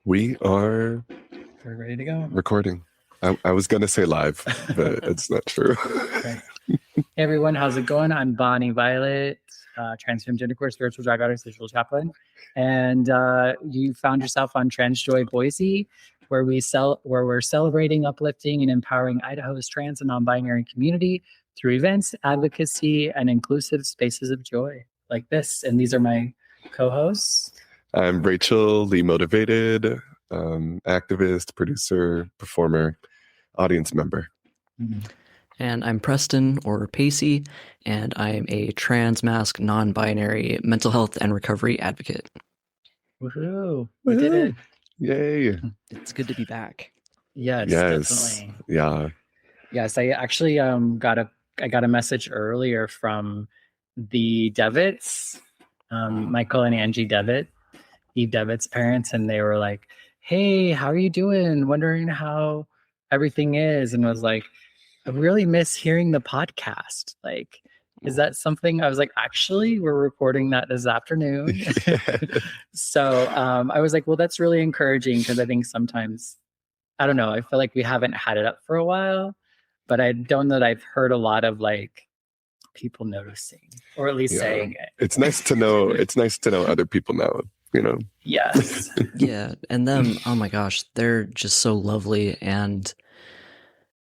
We are We're ready to go. recording. I was going to say live, but it's not true. Okay. Hey everyone, how's it going? I'm Bonnie Violet, transgender queer spiritual drag artist, visual chaplain. And you found yourself on Trans Joy Boise, where we're celebrating, uplifting, and empowering Idaho's trans and non-binary community through events, advocacy, and inclusive spaces of joy like this. And these are my co-hosts. I'm Rachel, Lee Motivated, activist, producer, performer, audience member. Mm-hmm. And I'm Preston, or Pacey, and I am a trans mask, non-binary mental health and recovery advocate. Woohoo! We did it! Yay! It's good to be back. Yes, definitely. Yeah. Yes, I actually got a message earlier from the Devitt's, Michael and Angie Devitt, Eve Devitt's parents, and they were like, "Hey, how are you doing? Wondering how everything is," and was like, "I really miss hearing the podcast. Like, is that something?" I was like, "Actually, we're recording that this afternoon." So I was like, "Well, that's really encouraging," because I think sometimes, I don't know, I feel like we haven't had it up for a while, but I don't know that I've heard a lot of like people noticing, or at least saying it. It's nice to know. It's nice to know other people know. You know. Yes. Yeah, and them, oh my gosh, they're just so lovely, and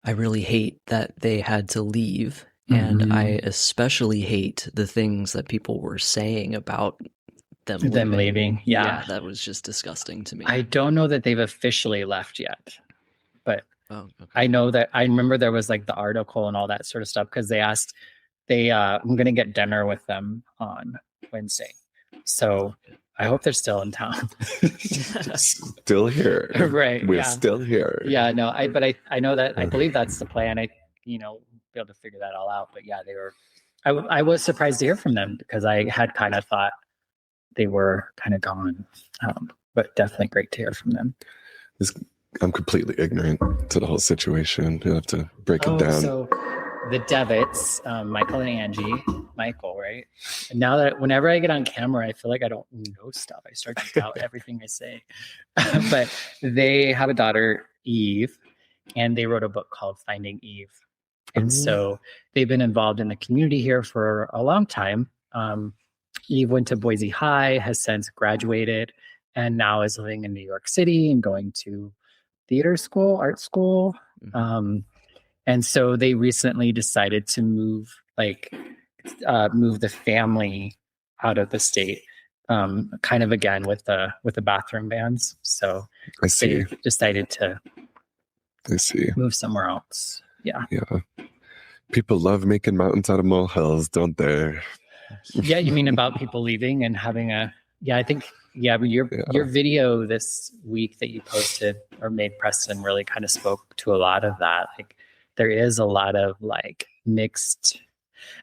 I really hate that they had to leave, and I especially hate the things that people were saying about them leaving. Yeah, that was just disgusting to me. I don't know that they've officially left yet, but okay. I know that I remember there was like the article and all that sort of stuff, because I'm going to get dinner with them on Wednesday. So I hope they're still in town. Still here. Right. We're still here. Yeah, no, I know that, I believe that's the plan. Be able to figure that all out. But yeah, I was surprised to hear from them, because I had kind of thought they were kind of gone. But definitely great to hear from them. I'm completely ignorant to the whole situation. You'll have to break it down. So the Devitts, Michael and Angie, Michael, right? And now that whenever I get on camera, I feel like I don't know stuff. I start to doubt everything I say. But they have a daughter, Eve, and they wrote a book called Finding Eve. And so they've been involved in the community here for a long time. Eve went to Boise High, has since graduated, and now is living in New York City and going to art school. And so they recently decided to move the family out of the state, kind of again with the bathroom bans. So they decided to move somewhere else. Yeah. People love making mountains out of molehills, don't they? Yeah, you mean about people leaving and having I think your video this week that you posted or made, Preston, really kind of spoke to a lot of that. Like, there is a lot of like mixed,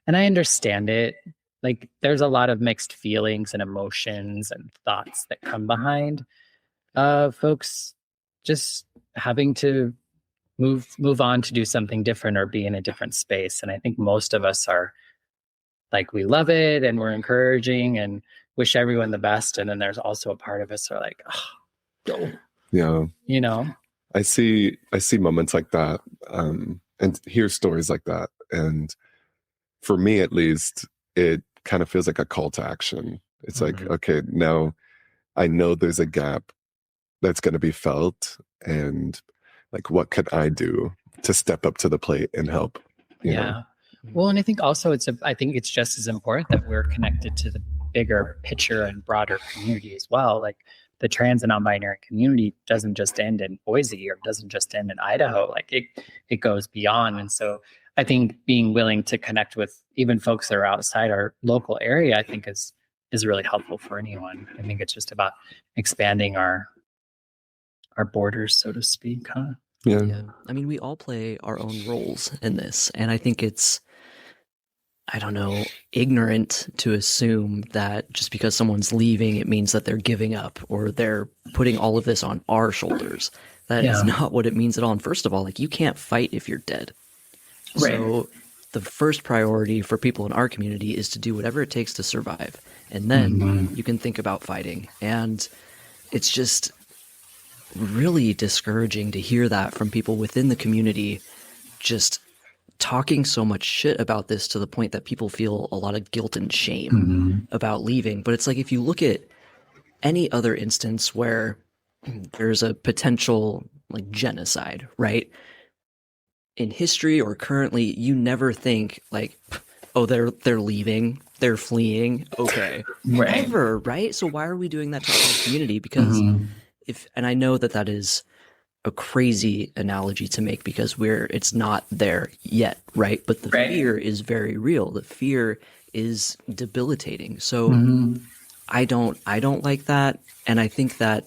and I understand it. Like, there's a lot of mixed feelings and emotions and thoughts that come behind folks just having to move on to do something different or be in a different space. And I think most of us are like, we love it and we're encouraging and wish everyone the best. And then there's also a part of us who are like, oh, yeah, I see moments like that, and hear stories like that. And for me, at least, it kind of feels like a call to action. It's like, okay, now I know there's a gap that's going to be felt, and like, what could I do to step up to the plate and help? You know? Well, and I think also I think it's just as important that we're connected to the bigger picture and broader community as well. Like, the trans and non-binary community doesn't just end in Boise, or doesn't just end in Idaho. Like, it goes beyond. And so I think being willing to connect with even folks that are outside our local area, I think is really helpful for anyone. I think it's just about expanding our borders, so to speak, huh? Yeah. I mean, we all play our own roles in this, and I think it's, I don't know, ignorant to assume that just because someone's leaving, it means that they're giving up or they're putting all of this on our shoulders. That is not what it means at all. And first of all, like, you can't fight if you're dead. Right. So the first priority for people in our community is to do whatever it takes to survive. And then you can think about fighting. And it's just, really discouraging to hear that from people within the community, just talking so much shit about this to the point that people feel a lot of guilt and shame about leaving. But it's like, if you look at any other instance where there's a potential like genocide, right? In history or currently, you never think like, oh, they're leaving, they're fleeing. Okay. Right. Never, right? So why are we doing that to our community? Because and I know that is a crazy analogy to make because it's not there yet, right? But the fear is very real. The fear is debilitating. So I don't like that. And I think that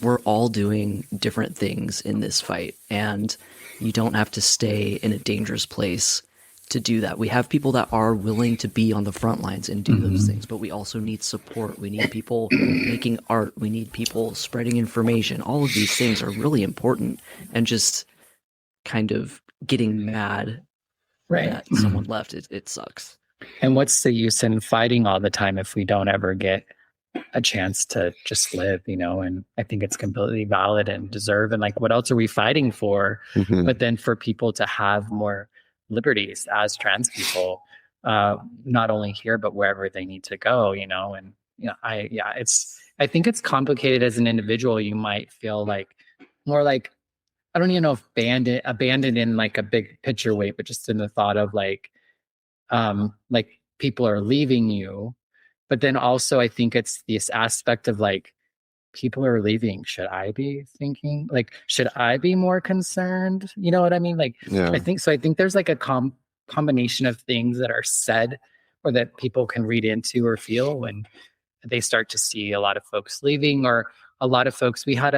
we're all doing different things in this fight, and you don't have to stay in a dangerous place to do that. We have people that are willing to be on the front lines and do those things, but we also need support. We need people making art. We need people spreading information. All of these things are really important, and just kind of getting mad that someone left, it sucks. And what's the use in fighting all the time if we don't ever get a chance to just live, and I think it's completely valid and deserve. And like, what else are we fighting for? But then for people to have more liberties as trans people, not only here, but wherever they need to go, and I think it's complicated. As an individual, you might feel like more like, I don't even know if abandoned in like a big picture way, but just in the thought of like people are leaving you. But then also I think it's this aspect of like, people are leaving. Should I be thinking like, should I be more concerned? You know what I mean? Like, I think there's like a combination of things that are said or that people can read into or feel when they start to see a lot of folks leaving, or a lot of folks. We had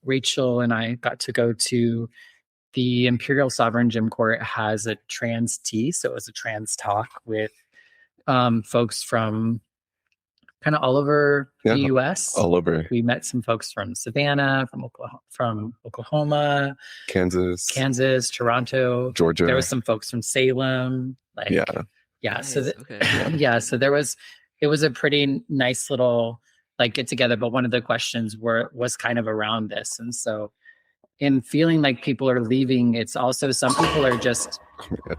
Rachel and I got to go to the Imperial Sovereign Gym Court. Has a trans tea. So it was a trans talk with folks from kind of all over the U.S. All over. We met some folks from Savannah, from Oklahoma, Kansas, Toronto, Georgia. There was some folks from Salem. Nice. So so it was a pretty nice little like get together. But one of the questions was kind of around this, and so in feeling like people are leaving, it's also some people are just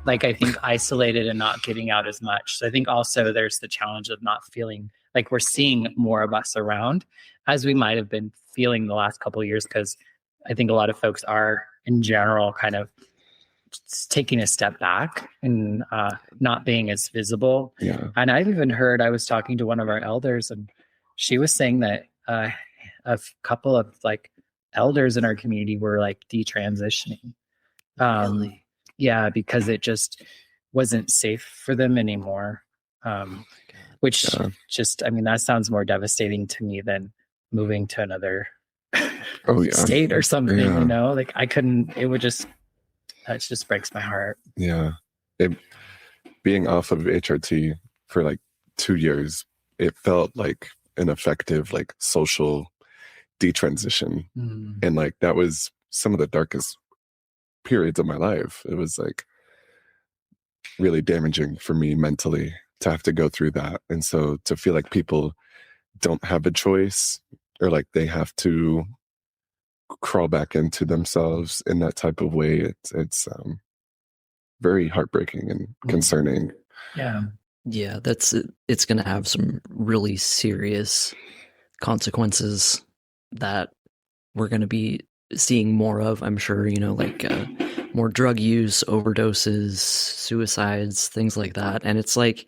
like, I think, isolated and not getting out as much. So I think also there's the challenge of not feeling like we're seeing more of us around as we might have been feeling the last couple of years, because I think a lot of folks are in general kind of taking a step back and not being as visible. And I've even heard, I was talking to one of our elders, and she was saying that a couple of like elders in our community were like detransitioning. Really? Because it just wasn't safe for them anymore. Which just, I mean, that sounds more devastating to me than moving to another state or something, like I couldn't, that just breaks my heart. Being off of HRT for like 2 years, it felt like an effective like social detransition. And like that was some of the darkest periods of my life. It was like really damaging for me mentally to have to go through that. And so to feel like people don't have a choice, or like they have to crawl back into themselves in that type of way, it's very heartbreaking and concerning. It's going to have some really serious consequences that we're going to be seeing more of, I'm sure, like more drug use, overdoses, suicides, things like that. And it's like,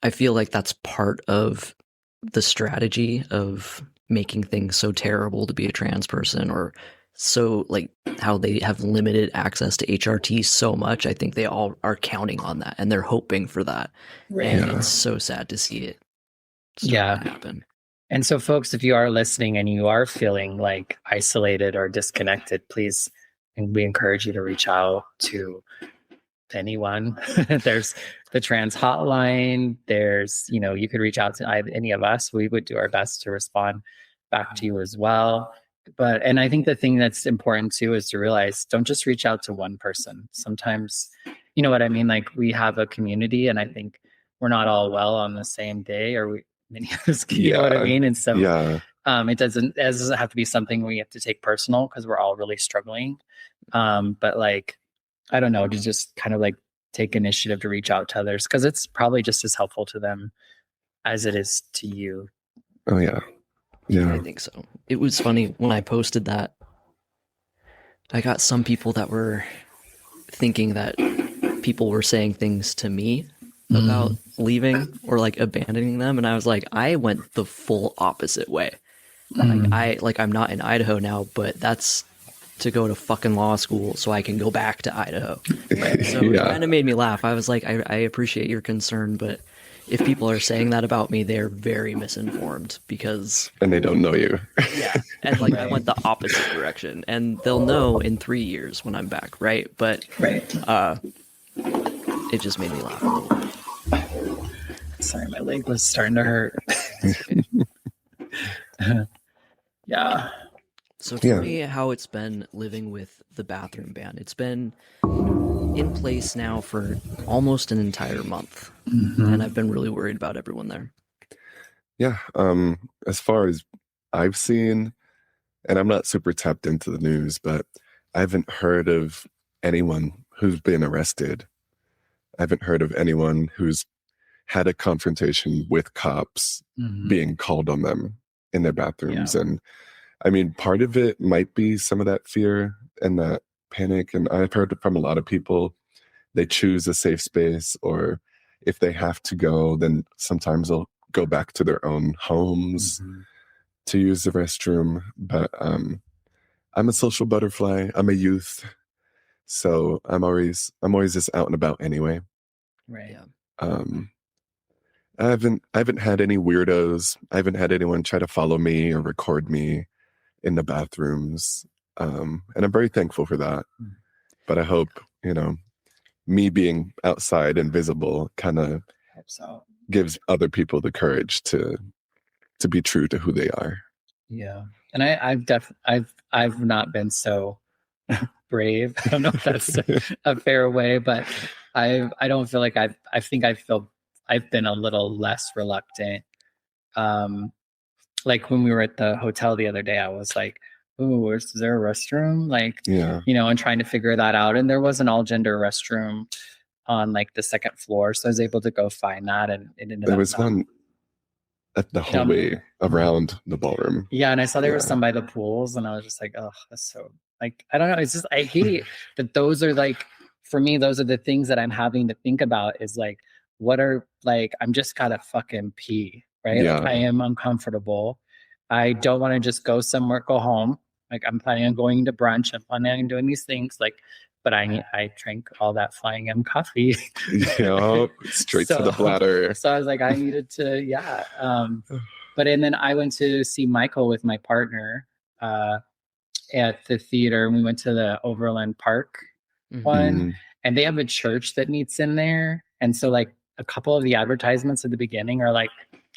I feel like that's part of the strategy of making things so terrible to be a trans person, or so like how they have limited access to HRT so much. I think they all are counting on that, and they're hoping for that. And it's so sad to see it happen. And so folks, if you are listening and you are feeling like isolated or disconnected, please, and we encourage you to reach out to anyone. There's the trans hotline. There's, you could reach out to any of us. We would do our best to respond back to you as well. And I think the thing that's important too is to realize, don't just reach out to one person. Sometimes, you know what I mean? Like, we have a community, and I think we're not all well on the same day, or many of us, you know what I mean? And so It doesn't have to be something we have to take personal because we're all really struggling. But like, I don't know, to just kind of like take initiative to reach out to others because it's probably just as helpful to them as it is to you. Oh yeah. Yeah. I think so. It was funny when I posted that, I got some people that were thinking that people were saying things to me about leaving or like abandoning them. And I was like, I went the full opposite way. I'm not in Idaho now, but that's to go to fucking law school so I can go back to Idaho. Right? So it kind of made me laugh. I was like, I appreciate your concern, but if people are saying that about me, they're very misinformed because... And they don't know you. Yeah. And like, I went the opposite direction and they'll know in 3 years when I'm back. Right. But, it just made me laugh a little bit. Sorry, my leg was starting to hurt. Yeah. So tell me how it's been living with the bathroom ban. It's been in place now for almost an entire month. And I've been really worried about everyone there. Yeah. As far as I've seen, and I'm not super tapped into the news, but I haven't heard of anyone who's been arrested. I haven't heard of anyone who's had a confrontation with cops being called on them in their bathrooms. And I mean, part of it might be some of that fear and that panic. And I've heard from a lot of people, they choose a safe space, or if they have to go, then sometimes they'll go back to their own homes to use the restroom. But I'm a social butterfly. I'm a youth. So I'm always just out and about anyway. Right. I haven't had any weirdos. I haven't had anyone try to follow me or record me in the bathrooms. And I'm very thankful for that. But I hope, me being outside and visible kind of gives other people the courage to be true to who they are. Yeah. And I've not been so brave. I don't know if that's a fair way, but I don't feel like I've been a little less reluctant. Like when we were at the hotel the other day, I was like, "Ooh, is there a restroom?" Like, and trying to figure that out. And there was an all gender restroom on like the second floor, so I was able to go find that. And it ended there was one at the hallway around the ballroom. Yeah, and I saw there was some by the pools, and I was just like, "Oh, that's so like I don't know." It's just I hate that those are like for me. Those are the things that I'm having to think about. Is like what are like I'm just gotta fucking pee. Right? Yeah. Like, I am uncomfortable. I don't want to just go somewhere, go home. Like I'm planning on going to brunch. I'm planning on doing these things. Like, but I drank all that Flying M coffee. Straight to the bladder. So I was like, I needed to, and then I went to see Michael with my partner at the theater. And we went to the Overland Park one, and they have a church that meets in there. And so like a couple of the advertisements at the beginning are like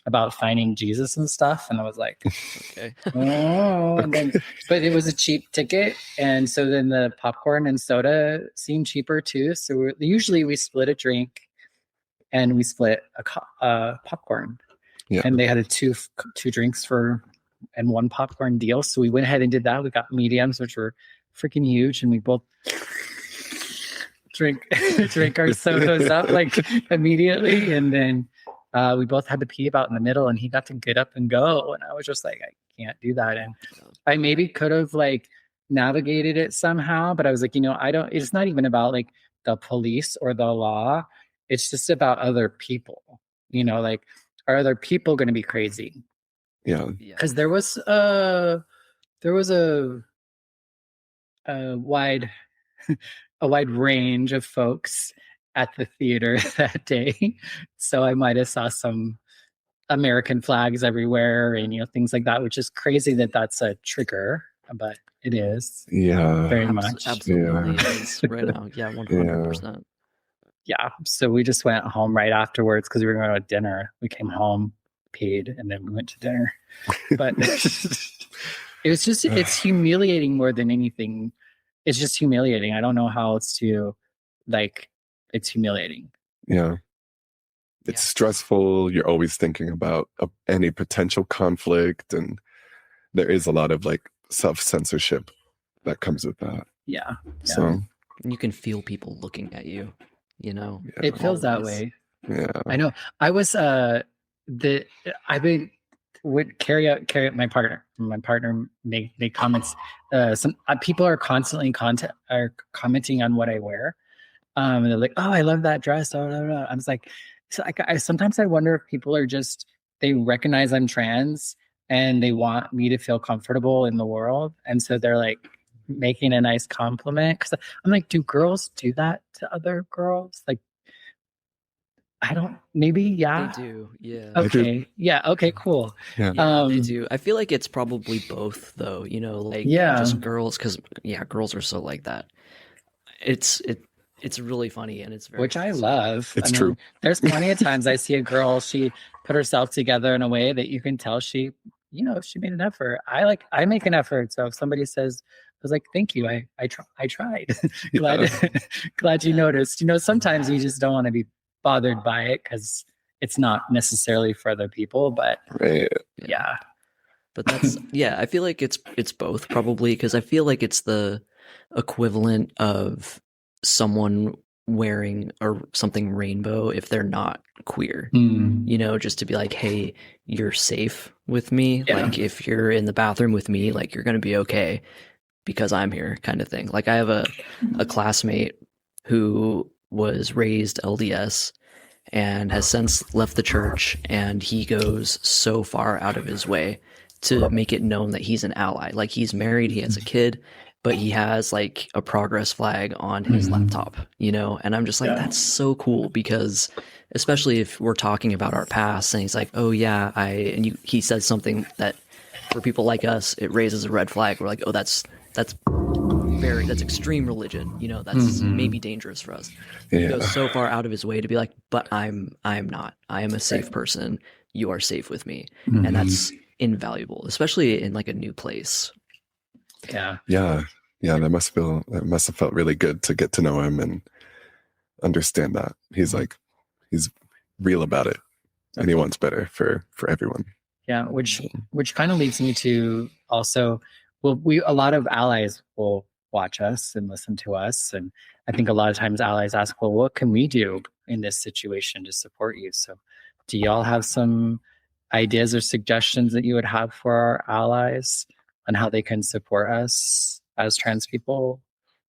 about finding Jesus and stuff. And I was like, okay. And then, but it was a cheap ticket. And so then the popcorn and soda seemed cheaper too. So usually we split a drink and we split a popcorn. Yeah. And they had two drinks and one popcorn deal. So we went ahead and did that. We got mediums, which were freaking huge. And we both drink our sodas up like immediately. And then we both had to pee about in the middle, and he got to get up and go. And I was just like, I can't do that. And I maybe could have like navigated it somehow, but I was like, it's not even about like the police or the law. It's just about other people, like, are other people going to be crazy? Yeah. Cause there was a wide range of folks at the theater that day. So I might have saw some American flags everywhere and, things like that, which is crazy that that's a trigger, but it is. Yeah. Very much. Absolutely. It is right now. Yeah. 100%. Yeah. So we just went home right afterwards because we were going to dinner. We came home, paid, and then we went to dinner. But it's humiliating more than anything. It's just humiliating. I don't know how else to it's humiliating. Yeah. It's stressful. You're always thinking about any potential conflict. And there is a lot of like self-censorship that comes with that. Yeah. So you can feel people looking at you, It feels that way. Yeah. I know. I was I've been would carry out my partner. My partner make comments. Some people are constantly commenting on what I wear. And they're like, "Oh, I love that dress." Oh, no, no. I was like, so I sometimes I wonder if people are just they recognize I'm trans and they want me to feel comfortable in the world, and so they're like making a nice compliment. Because I'm like, do girls do that to other girls? Like, I don't. Maybe, yeah. They do, yeah. Okay, yeah. Okay, cool. Yeah, they do. I feel like it's probably both, though. Just girls, because girls are so like that. It's really funny, and it's very which I love. It's true. There's plenty of times I see a girl, she put herself together in a way that you can tell she made an effort. I make an effort. So if somebody says, I was like, thank you. I tried. Glad you noticed. Sometimes you just don't want to be bothered by it because it's not necessarily for other people, but right. Yeah. But that's I feel like it's both probably, because I feel like it's the equivalent of someone wearing something rainbow if they're not queer, just to be like, hey, you're safe with me. Yeah. Like if you're in the bathroom with me, like you're going to be okay because I'm here, kind of thing. Like I have a classmate who was raised LDS and has since left the church, and he goes so far out of his way to make it known that he's an ally. Like he's married, he has a kid, but he has like a progress flag on his laptop, and I'm just like, that's so cool, because especially if we're talking about our past and he's like, oh yeah, he says something that for people like us, it raises a red flag. We're like, oh, that's extreme religion, that's maybe dangerous for us. He goes so far out of his way to be like, but I'm not, I am a safe person. You are safe with me. And that's invaluable, especially in like a new place. Yeah. That must have felt really good to get to know him and understand that he's real about it, and he wants better for everyone. Yeah, which kind of leads me to also, a lot of allies will watch us and listen to us, and I think a lot of times allies ask, well, what can we do in this situation to support you? So, do y'all have some ideas or suggestions that you would have for our allies on how they can support us as trans people?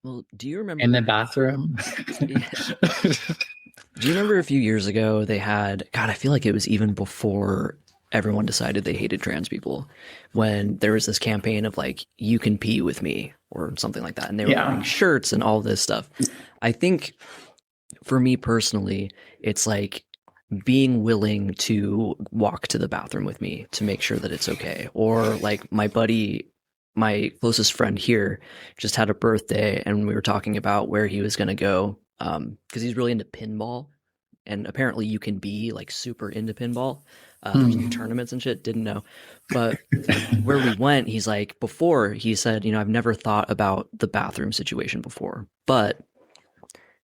Well, do you remember in the bathroom? Do you remember a few years ago they had, God, I feel like it was even before everyone decided they hated trans people, when there was this campaign of like, you can pee with me or something like that. And they were wearing shirts and all this stuff. I think for me personally, it's like being willing to walk to the bathroom with me to make sure that it's okay. Or like my buddy, my closest friend here, just had a birthday, and we were talking about where he was going to go, because he's really into pinball, and apparently you can be like super into pinball. There's new tournaments and shit. Didn't know, but where we went, he's like, before he said, I've never thought about the bathroom situation before, but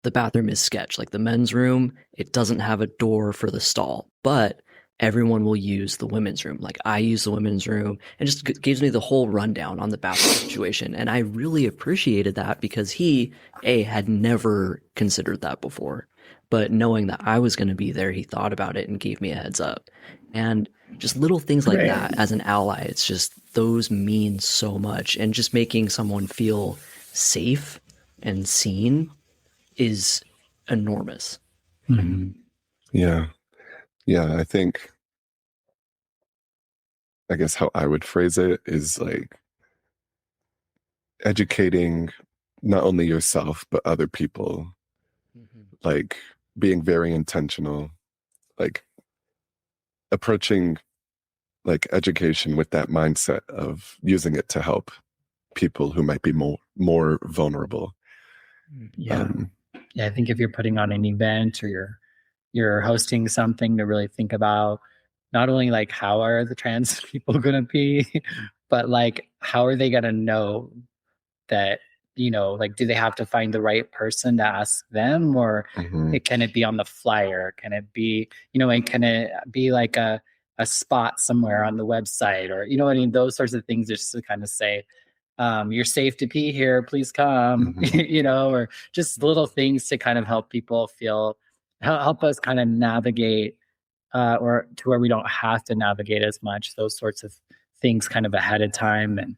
the bathroom is sketch. Like the men's room, it doesn't have a door for the stall, but everyone will use the women's room. Like I use the women's room, and just gives me the whole rundown on the bathroom situation. And I really appreciated that, because he had never considered that before, but knowing that I was going to be there, he thought about it and gave me a heads up. And just little things like that as an ally, it's just, those mean so much. And just making someone feel safe and seen is enormous. Yeah, I guess how I would phrase it is like educating not only yourself but other people, like being very intentional, like approaching like education with that mindset of using it to help people who might be more vulnerable. I think if you're putting on an event or you're hosting something, to really think about not only like how are the trans people going to be, but like how are they going to know that, like, do they have to find the right person to ask them, or can it be on the flyer? Can it be, and can it be like a spot somewhere on the website, or, you know what I mean? Those sorts of things, just to kind of say, you're safe to pee here, please come, you know, or just little things to kind of help people help us kind of navigate, or to where we don't have to navigate as much, those sorts of things kind of ahead of time. And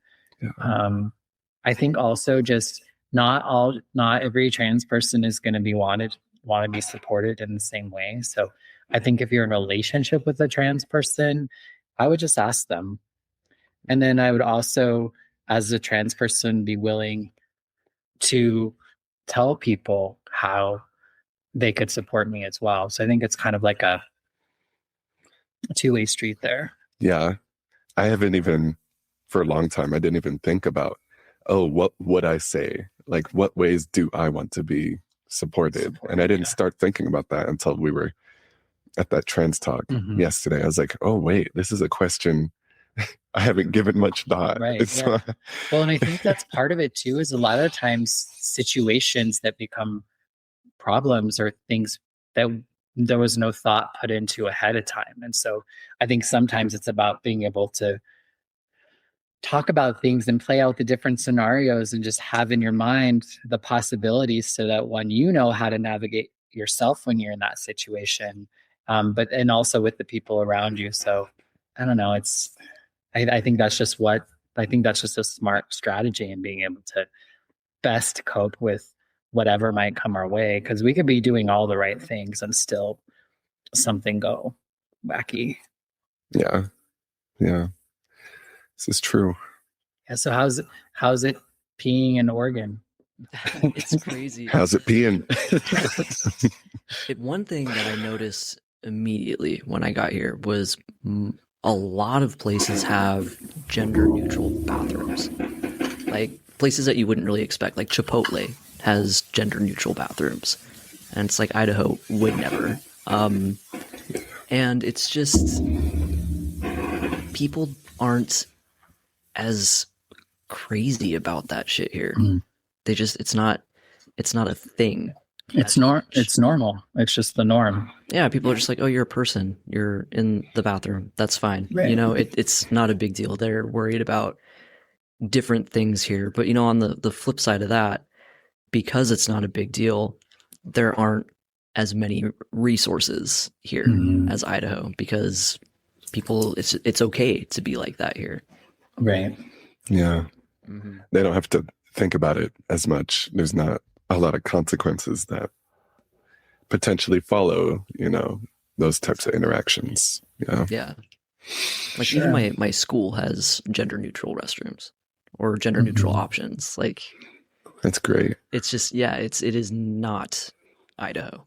I think also just not every trans person is going to be want to be supported in the same way. So I think if you're in a relationship with a trans person, I would just ask them. And then I would also, as a trans person, be willing to tell people how they could support me as well. So I think it's kind of like a two-way street there. Yeah. I haven't even, for a long time, I didn't even think about, what would I say? Like, what ways do I want to be supported? And I didn't start thinking about that until we were at that trans talk yesterday. I was like, oh, wait, this is a question I haven't given much thought. Right. Yeah. Well, and I think that's part of it too, is a lot of times situations that become problems or things that there was no thought put into ahead of time. And so I think sometimes it's about being able to talk about things and play out the different scenarios and just have in your mind the possibilities, so that when you know how to navigate yourself when you're in that situation, and also with the people around you. So I don't know, I think that's just a smart strategy in being able to best cope with whatever might come our way, because we could be doing all the right things and still something go wacky. Yeah. This is true. Yeah. So how's it peeing in Oregon? It's crazy. How's it peeing? One thing that I noticed immediately when I got here was a lot of places have gender neutral bathrooms, like places that you wouldn't really expect. Like Chipotle has gender neutral bathrooms, and it's like Idaho would never. And it's just, people aren't as crazy about that shit here. They just, it's not a thing. It's normal. It's just the norm. Yeah, people are just like, oh, you're a person. You're in the bathroom. That's fine. Right. You know, it's not a big deal. They're worried about different things here. But, you know, on the flip side of that, because it's not a big deal, there aren't as many resources here as Idaho, because people, it's okay to be like that here. Right. Yeah. They don't have to think about it as much. There's not a lot of consequences that potentially follow, you know, those types of interactions. Yeah. Like even my school has gender neutral restrooms or gender neutral options. Like, that's great. It's just, it is not Idaho.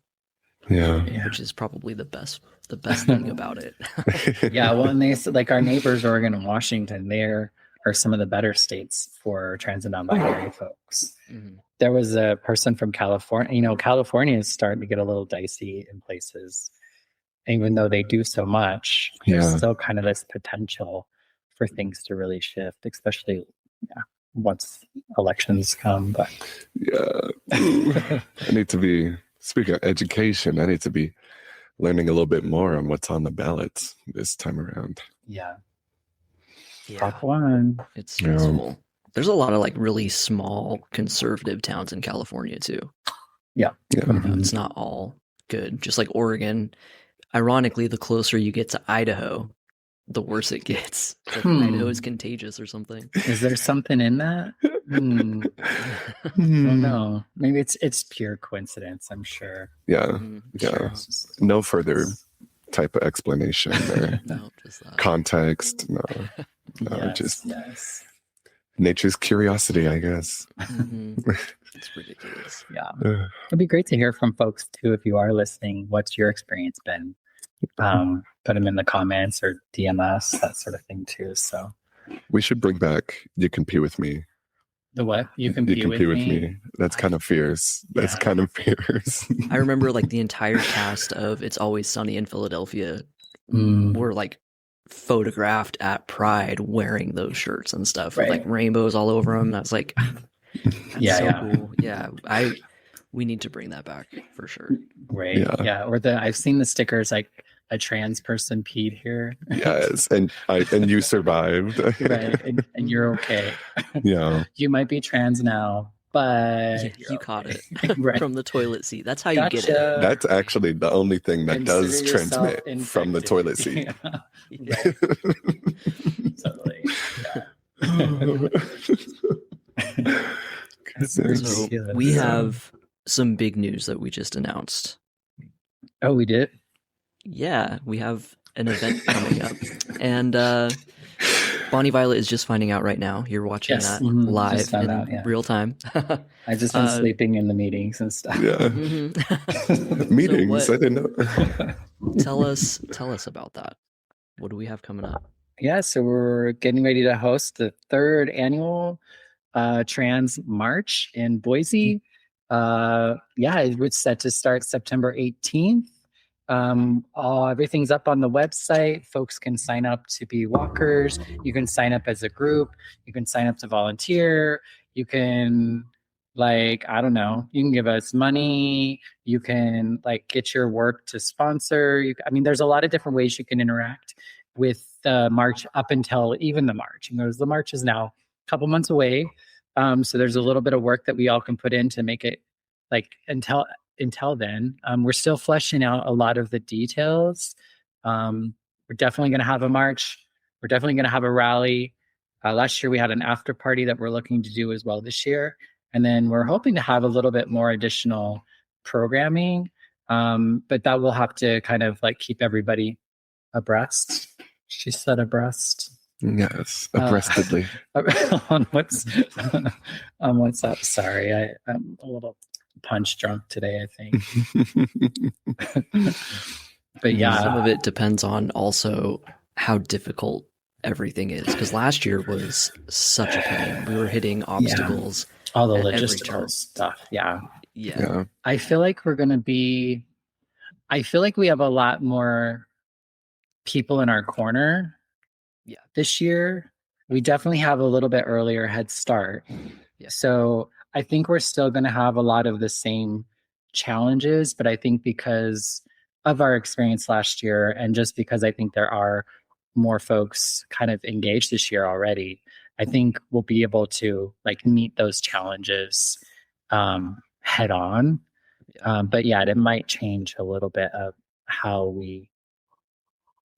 Yeah. Which is probably the best thing about it. Yeah. Well, and they said, like, our neighbors, Oregon and Washington, there are some of the better states for trans and non-binary folks. There was a person from California. You know, California is starting to get a little dicey in places. Even though they do so much, there's still kind of this potential for things to really shift, especially once elections come. But I need to be, speaking of education, I need to be learning a little bit more on what's on the ballots this time around. Top one. It's stressful. There's a lot of like really small conservative towns in California too. It's not all good. Just like Oregon. Ironically, the closer you get to Idaho, the worse it gets. Like Idaho is contagious or something. Is there something in that? I don't know. Maybe it's pure coincidence, I'm sure. Sure. No further type of explanation or No, just that. context. Just nature's curiosity, I guess. It's ridiculous. It'd be great to hear from folks too. If you are listening, what's your experience been? Put them in the comments or DM us, that sort of thing too. So we should bring back "You Can Pee With Me." The what? You can pee with me? That's kind of fierce. That's kind of fierce. I remember like the entire cast of It's Always Sunny in Philadelphia were like photographed at Pride wearing those shirts and stuff with like rainbows all over them. That's like, cool. We need to bring that back for sure. Right. Yeah. Or I've seen the stickers like a trans person peed here. Yes, and you survived. Right, and you're okay. Yeah. You might be trans now, but Yeah, you caught it right. from the toilet seat. That's how you get it. That's actually the only thing that does Consider transmit from the toilet seat. Yeah. Totally. Yeah. So we have some big news that we just announced. Oh, we did? Yeah, we have an event coming up. And Bonnie Violet is just finding out right now. You're watching that live in real time. I've just been sleeping in the meetings and stuff. Yeah. Meetings, so I didn't know. Tell us about that. What do we have coming up? Yeah, so we're getting ready to host the 3rd annual Trans March in Boise. It's set to start September 18th. Everything's up on the website. Folks can sign up to be walkers. You can sign up as a group. You can sign up to volunteer. You can, I don't know, you can give us money. You can get your work to sponsor. There's a lot of different ways you can interact with the march up until even the march. The march is now a couple months away. So there's a little bit of work that we all can put in to make it until then. We're still fleshing out a lot of the details. We're definitely going to have a march. We're definitely going to have a rally. Last year we had an after party that we're looking to do as well this year. And then we're hoping to have a little bit more additional programming. But that will have to kind of keep everybody abreast. She said abreast. Yes, abreastedly. On what's up? Sorry, I'm a little punch drunk today, I think. But yeah, some of it depends on also how difficult everything is, because last year was such a pain. We were hitting obstacles, all the logistical stuff. Yeah. I feel like we have a lot more people in our corner. Yeah, this year we definitely have a little bit earlier head start. Yeah. So I think we're still going to have a lot of the same challenges, but I think because of our experience last year, and just because I think there are more folks kind of engaged this year already, I think we'll be able to meet those challenges head on. But yeah, it might change a little bit of how we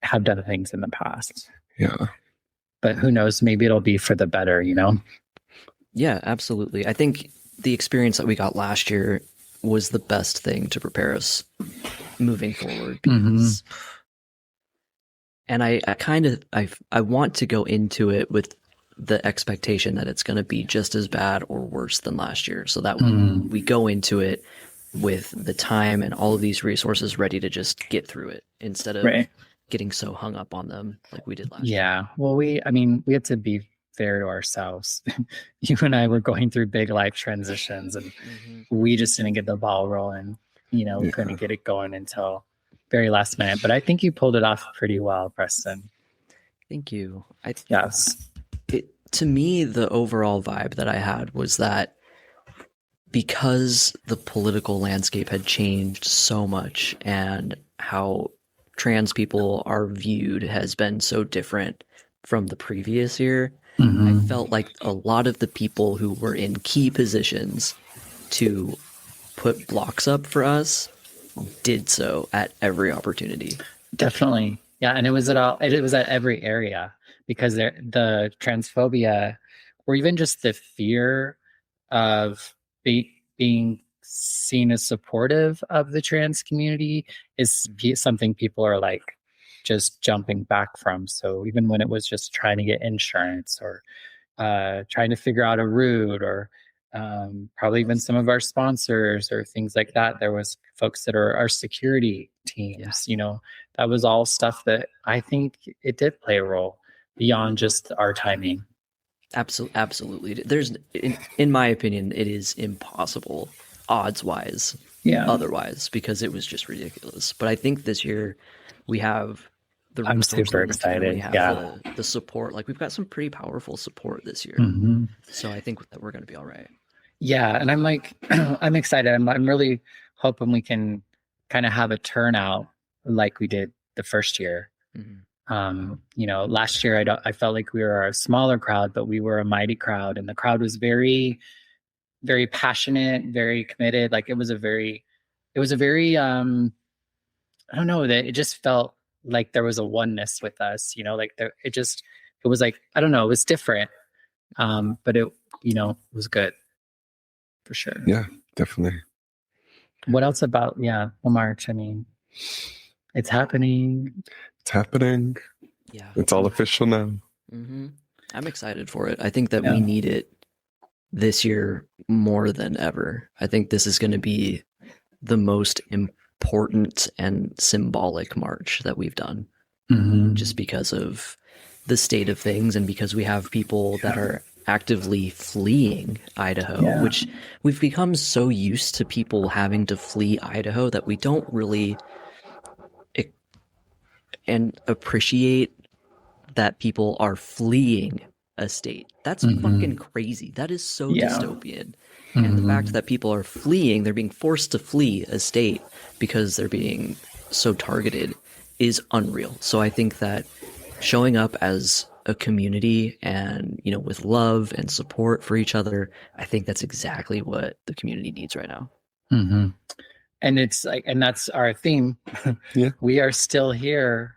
have done things in the past. Yeah. But who knows? Maybe it'll be for the better, Yeah, absolutely. I think the experience that we got last year was the best thing to prepare us moving forward. Because, and I want to go into it with the expectation that it's going to be just as bad or worse than last year, so that we go into it with the time and all of these resources ready to just get through it instead of getting so hung up on them like we did last year. Yeah. Well, we had to be fair to ourselves. You and I were going through big life transitions, and we just didn't get the ball rolling. We couldn't get it going until very last minute. But I think you pulled it off pretty well, Preston. Thank you. Yes. To me, the overall vibe that I had was that because the political landscape had changed so much and how trans people are viewed has been so different from the previous year, I felt like a lot of the people who were in key positions to put blocks up for us did so at every opportunity. Definitely. Yeah. And it was at every area, because the transphobia, or even just the fear of being seen as supportive of the trans community, is something people are just jumping back from. So even when it was just trying to get insurance, or trying to figure out a route, or probably even some of our sponsors or things like that, there was folks that are our security teams. That was all stuff that I think it did play a role beyond just our timing. Absolutely. There's, in my opinion, it is impossible odds wise, otherwise, because it was just ridiculous. But I think this year we have I'm super excited. We have the support. We've got some pretty powerful support this year. So I think that we're going to be all right. Yeah. And I'm I'm excited. I'm really hoping we can kind of have a turnout like we did the first year. Last year I felt like we were a smaller crowd, but we were a mighty crowd, and the crowd was very, very passionate, very committed. Like it was a very I don't know, that it just felt like there was a oneness with us, like it was like, I don't know, it was different. But it, was good for sure. Yeah, definitely. What else about, the March? I mean, it's happening. It's happening. Yeah. It's all official now. I'm excited for it. I think that we need it this year more than ever. I think this is going to be the most important and symbolic march that we've done, just because of the state of things, and because we have people that are actively fleeing Idaho, which we've become so used to people having to flee Idaho that we don't really appreciate that people are fleeing a state. That's fucking crazy. That is so dystopian. And the fact that people are fleeing, they're being forced to flee a state because they're being so targeted is unreal. So I think that showing up as a community and, with love and support for each other, I think that's exactly what the community needs right now. And it's like, and that's our theme. We are still here.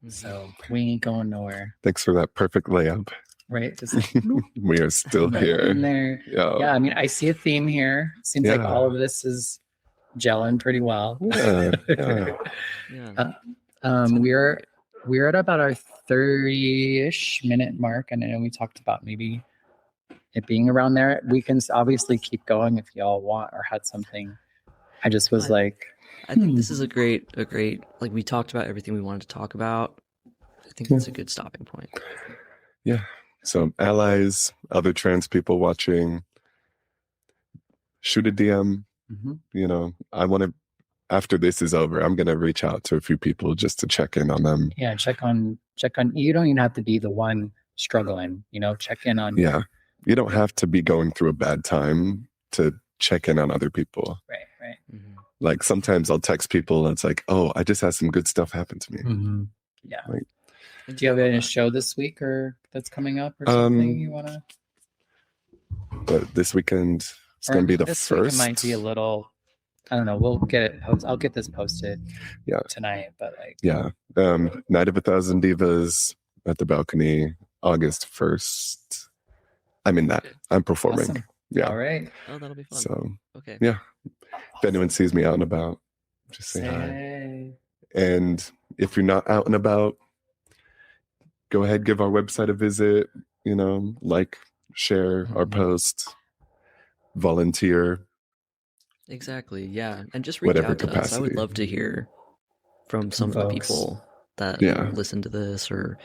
So we ain't going nowhere. Thanks for that perfect layup. Right. Just like, we are still here. In there. Yeah. I mean, I see a theme here. Seems like all of this is gelling pretty well. We're at about our 30-ish minute mark, and I know we talked about maybe it being around there. We can obviously keep going if y'all want or had something. I just was I think this is a great, like, we talked about everything we wanted to talk about. I think that's a good stopping point. Yeah. So allies, other trans people watching, shoot a DM. I want to, after this is over, I'm going to reach out to a few people just to check in on them. Yeah. Check on, you don't even have to be the one struggling, check in on. Yeah. You don't have to be going through a bad time to check in on other people. Right. Like sometimes I'll text people and it's like, oh, I just had some good stuff happen to me. Yeah. Like, do you have any show this week or that's coming up or something you want to? But this weekend it's going to be the first. It might be a little, I don't know. We'll get it. I'll get this posted tonight, but Night of 1,000 Divas at the balcony, August 1st. I'm in that. I'm performing. Awesome. Yeah. All right. Oh, that'll be fun. So, okay. Yeah. If anyone sees me out and about, just say hi. And if you're not out and about, go ahead, give our website a visit, like, share our post, volunteer. Exactly. Yeah. And just reach out to us. I would love to hear from some of the people that listen to this or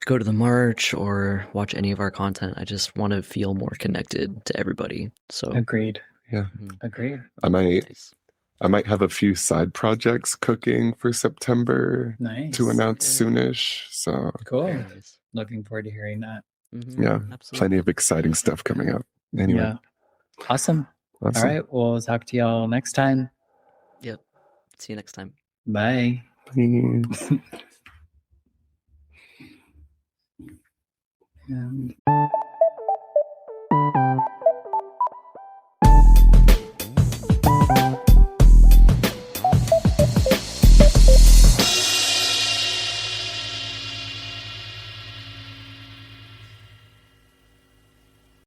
go to the march or watch any of our content. I just want to feel more connected to everybody. So agreed. Yeah. Agreed. I might have a few side projects cooking for September to announce soonish. So cool. Nice. Looking forward to hearing that. Yeah. Absolutely. Plenty of exciting stuff coming up. Anyway. Yeah. Awesome. All right. We'll talk to y'all next time. Yep. See you next time. Bye. Bye.